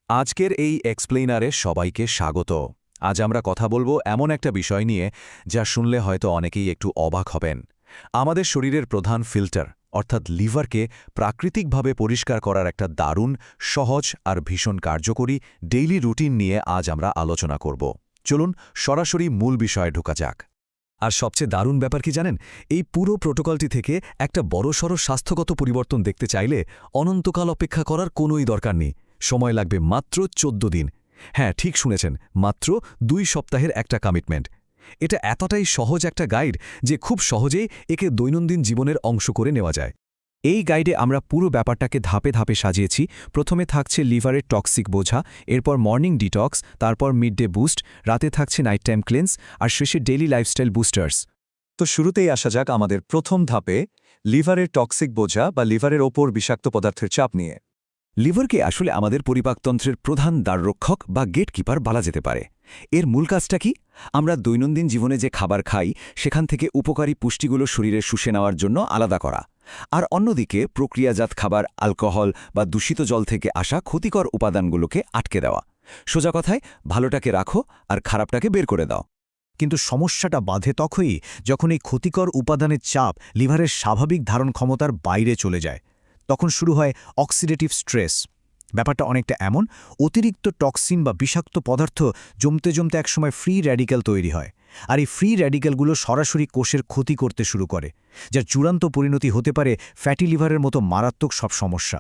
আজকের এই এক্সপ্লেইনারে সবাইকে স্বাগত। আজ আমরা কথা বলবো এমন একটা বিষয় নিয়ে যা শুনলে হয়তো অনেকেই একটু অবাক হবেন। আমাদের শরীরের প্রধান ফিল্টার অর্থাৎ লিভারকে প্রাকৃতিকভাবে পরিষ্কার করার একটা দারুণ, সহজ আর ভীষণ কার্যকরী ডেইলি রুটিন নিয়ে আজ আমরা আলোচনা করব। চলুন সরাসরি মূল বিষয়ে ঢোকা যাক। আর সবচেয়ে দারুণ ব্যাপার কি জানেন, এই পুরো প্রোটোকলটি থেকে একটা বড়সড় স্বাস্থ্যগত পরিবর্তন দেখতে চাইলে অনন্তকাল অপেক্ষা করার কোনোই দরকার নেই। সময় লাগবে মাত্র ১৪ দিন। হ্যাঁ, ঠিক শুনেছেন, মাত্র ২ সপ্তাহের একটা কমিটমেন্ট। এটা এতটাই সহজ একটা গাইড যে খুব সহজেই একে দৈনন্দিন জীবনের অংশ করে নেওয়া যায়। এই গাইডে আমরা পুরো ব্যাপারটাকে ধাপে ধাপে সাজিয়েছি। প্রথমে থাকছে লিভারের টক্সিক বোঝা, এরপর মর্নিং ডিটক্স, তারপর মিড ডে বুস্ট, রাতে থাকছে নাইট টাইম ক্লিনস, আর শেষে ডেইলি লাইফস্টাইল বুস্টার্স। তো শুরুতেই আসা যাক আমাদের প্রথম ধাপে, লিভারের টক্সিক বোঝা বা লিভারের ওপর বিষাক্ত পদার্থের চাপ নিয়ে। লিভারকে আসলে আমাদের পরিপাকতন্ত্রের প্রধান দ্বাররক্ষক বা গেটকিপার বলা যেতে পারে। এর মূল কাজটা কি? আমরা দৈনন্দিন জীবনে যে খাবার খাই সেখান থেকে উপকারী পুষ্টিগুলো শরীরে শুষে নেওয়ার জন্য আলাদা করা, আর অন্যদিকে প্রক্রিয়াজাত খাবার, অ্যালকোহল বা দূষিত জল থেকে আসা ক্ষতিকর উপাদানগুলোকে আটকে দেওয়া। সোজা কথায়, ভালোটাকে রাখো আর খারাপটাকে বের করে দাও। কিন্তু সমস্যাটা বাধে তখনই যখন এই ক্ষতিকর উপাদানের চাপ লিভারের স্বাভাবিক ধারণ ক্ষমতার বাইরে চলে যায়। তখন শুরু হয় অক্সিডেটিভ স্ট্রেস। ব্যাপারটা অনেকটা এমন, অতিরিক্ত টক্সিন বা বিষাক্ত পদার্থ জমতে জমতে একসময় ফ্রি র্যাডিক্যাল তৈরি হয়, আর এই ফ্রি র্যাডিক্যালগুলো সরাসরি কোষের ক্ষতি করতে শুরু করে, যার চূড়ান্ত পরিণতি হতে পারে ফ্যাটি লিভারের মতো মারাত্মক সব সমস্যা।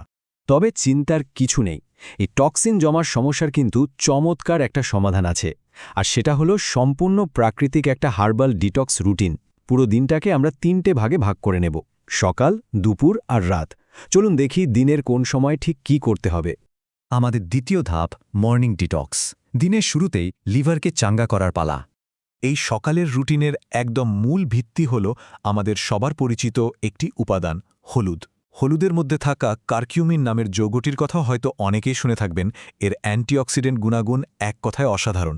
তবে চিন্তার কিছু নেই, এই টক্সিন জমার সমস্যার কিন্তু চমৎকার একটা সমাধান আছে, আর সেটা হলো সম্পূর্ণ প্রাকৃতিক একটা হার্বাল ডিটক্স রুটিন। পুরো দিনটাকে আমরা ৩টে ভাগে ভাগ করে নেব: সকাল, দুপুর আর রাত। চলুন দেখি দিনের কোন সময় ঠিক কি করতে হবে। আমাদের দ্বিতীয় ধাপ, মর্নিং ডিটক্স। দিনের শুরুতেই লিভারকে চাঙ্গা করার পালা। এই সকালের রুটিনের একদম মূল ভিত্তি হল আমাদের সবার পরিচিত একটি উপাদান, হলুদ। হলুদের মধ্যে থাকা কারকিউমিন নামের যৌগটির কথা হয়তো অনেকেই শুনে থাকবেন। এর অ্যান্টিঅক্সিডেন্ট গুণাগুণ এক কথায় অসাধারণ।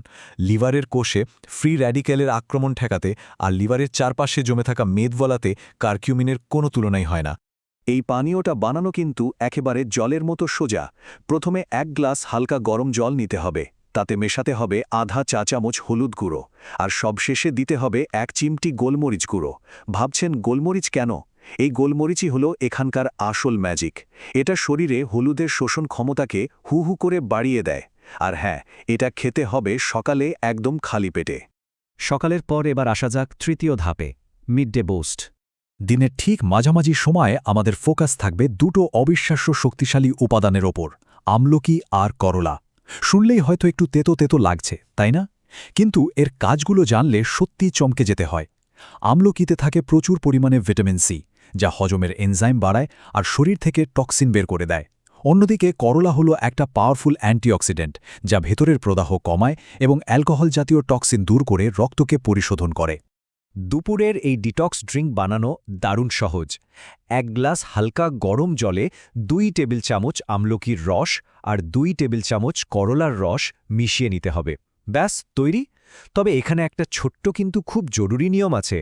লিভারের কোষে ফ্রি র্যাডিক্যালের আক্রমণ ঠেকাতে আর লিভারের চারপাশে জমে থাকা মেদ বলাতে কারকিউমিনের কোনো তুলনাই হয় না। এই পানীয়টা বানানো কিন্তু একেবারে জলের মতো সোজা। প্রথমে ১ গ্লাস হালকা গরম জল নিতে হবে, তাতে মেশাতে হবে আধা চা চামচ হলুদ গুঁড়ো, আর সবশেষে দিতে হবে ১ চিমটি গোলমরিচ গুঁড়ো। ভাবছেন গোলমরিচ কেন? এই গোলমরিচই হলো এখানকার আসল ম্যাজিক। এটা শরীরে হলুদের শোষণ ক্ষমতাকে হু হু করে বাড়িয়ে দেয়। আর হ্যাঁ, এটা খেতে হবে সকালে একদম খালি পেটে। সকালের পর এবার আসা যাক তৃতীয় ধাপে, মিড ডে বুস্ট। দিনের ঠিক মাঝামাঝি সময়ে আমাদের ফোকাস থাকবে দুটো অবিশ্বাস্য শক্তিশালী উপাদানের ওপর, আমলকি আর করলা। শুনলেই হয়তো একটু তেতো তেতো লাগছে, তাই না? কিন্তু এর কাজগুলো জানলে সত্যিই চমকে যেতে হয়। আমলকিতে থাকে প্রচুর পরিমাণে ভিটামিন সি, যা হজমের এনজাইম বাড়ায় আর শরীর থেকে টক্সিন বের করে দেয়। অন্যদিকে করলা হলো একটা পাওয়ারফুল অ্যান্টিঅক্সিডেন্ট, যা ভেতরের প্রদাহ কমায় এবং অ্যালকোহল জাতীয় টক্সিন দূর করে রক্তকে পরিশোধন করে। দুপুরের এই ডিটক্স ড্রিঙ্ক বানানো দারুণ সহজ। ১ গ্লাস হালকা গরম জলে ২ টেবিল চামচ আমলকির রস আর ২ টেবিল চামচ করলার রস মিশিয়ে নিতে হবে। ব্যাস তৈরি। তবে এখানে একটা ছোট্ট কিন্তু খুব জরুরি নিয়ম আছে।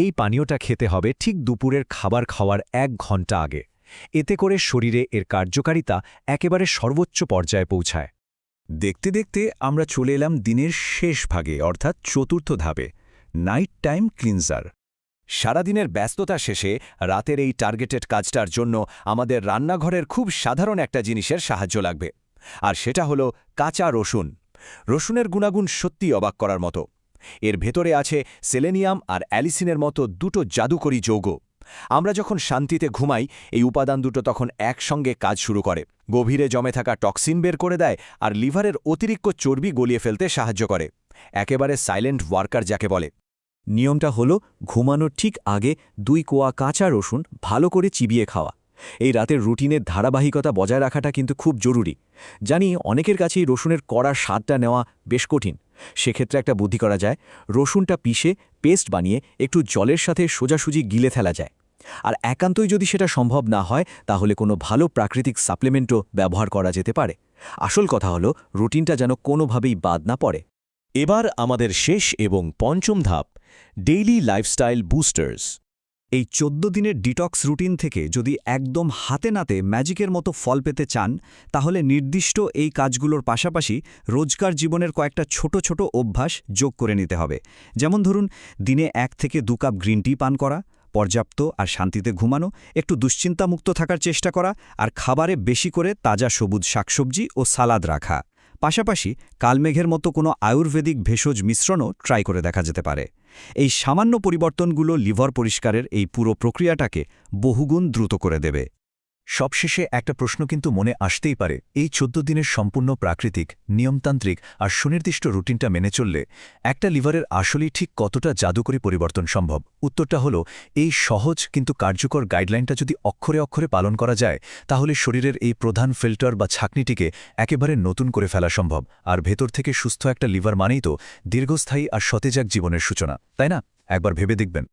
এই পানীয়টা খেতে হবে ঠিক দুপুরের খাবার খাওয়ার ১ ঘন্টা আগে। এতে করে শরীরে এর কার্যকারিতা একেবারে সর্বোচ্চ পর্যায়ে পৌঁছায়। দেখতে দেখতে আমরা চলে এলাম দিনের শেষ ভাগে, অর্থাৎ চতুর্থ ধাপে, নাইট টাইম ক্লিনজার। সারাদিনের ব্যস্ততা শেষে রাতের এই টার্গেটেড কাজটার জন্য আমাদের রান্নাঘরের খুব সাধারণ একটা জিনিসের সাহায্য লাগবে, আর সেটা হলো কাঁচা রসুন। রসুনের গুণাগুণ সত্যিই অবাক করার মতো। এর ভেতরে আছে সেলেনিয়াম আর অ্যালিসিনের মতো দুটো জাদুকরী যৌগ। আমরা যখন শান্তিতে ঘুমাই, এই উপাদান দুটো তখন একসঙ্গে কাজ শুরু করে, গভীরে জমে থাকা টক্সিন বের করে দেয় আর লিভারের অতিরিক্ত চর্বি গলিয়ে ফেলতে সাহায্য করে। একেবারে সাইলেন্ট ওয়ার্কার যাকে বলে। নিয়মটা হলো ঘুমানোর ঠিক আগে ২ কোয়া কাঁচা রসুন ভালো করে চিবিয়ে খাওয়া। এই রাতের রুটিনের ধারাবাহিকতা বজায় রাখাটা কিন্তু খুব জরুরি। জানি অনেকের কাছেই রসুনের কড়া স্বাদটা নেওয়া বেশ কঠিন। সেক্ষেত্রে একটা বুদ্ধি করা যায়, রসুনটা পিষে পেস্ট বানিয়ে একটু জলের সাথে সোজাসুজি গিলে ফেলা যায়। আর একান্তই যদি সেটা সম্ভব না হয়, তাহলে কোনো ভালো প্রাকৃতিক সাপ্লিমেন্টও ব্যবহার করা যেতে পারে। আসল কথা হলো রুটিনটা যেন কোনোভাবেই বাদ না পড়ে। এবার আমাদের শেষ এবং পঞ্চম ধাপ, ডেইলি লাইফস্টাইল বুস্টার্স। এই ১৪ দিনের ডিটক্স রুটিন থেকে যদি একদম হাতে নাতে ম্যাজিকের মতো ফল পেতে চান তাহলে নির্দিষ্ট এই কাজগুলোর পাশাপাশি রোজকার জীবনের কয়েকটা ছোট ছোট অভ্যাস যোগ করে নিতে হবে। যেমন ধরুন, দিনে ১ থেকে ২ কাপ গ্রিন টি পান করা, পর্যাপ্ত আর শান্তিতে ঘুমানো, একটু দুশ্চিন্তামুক্ত থাকার চেষ্টা করা, আর খাবারে বেশি করে তাজা সবুজ শাকসবজি ও সালাদ রাখা। পাশাপাশি কালমেঘের মতো কোনো আয়ুর্বেদিক ভেষজ মিশ্রণও ট্রাই করে দেখা যেতে পারে। এই সামান্য পরিবর্তনগুলো লিভার পরিষ্কারের এই পুরো প্রক্রিয়াটাকে বহুগুণ দ্রুত করে দেবে। সবশেষে একটা প্রশ্ন কিন্তু মনে আসতেই পারে, এই ১৪ দিনের সম্পূর্ণ প্রাকৃতিক, নিয়মতান্ত্রিক আর সুনির্দিষ্ট রুটিনটা মেনে চললে একটা লিভারের আসলেই ঠিক কতটা জাদুকরী পরিবর্তন সম্ভব? উত্তরটা হলো, এই সহজ কিন্তু কার্যকর গাইডলাইনটা যদি অক্ষরে অক্ষরে পালন করা যায় তাহলে শরীরের এই প্রধান ফিল্টার বা ছাঁকনিটিকে একেবারে নতুন করে ফেলা সম্ভব। আর ভেতর থেকে সুস্থ একটা লিভার মানেই তো দীর্ঘস্থায়ী আর সতেজাক জীবনের সূচনা, তাই না? একবার ভেবে দেখবেন।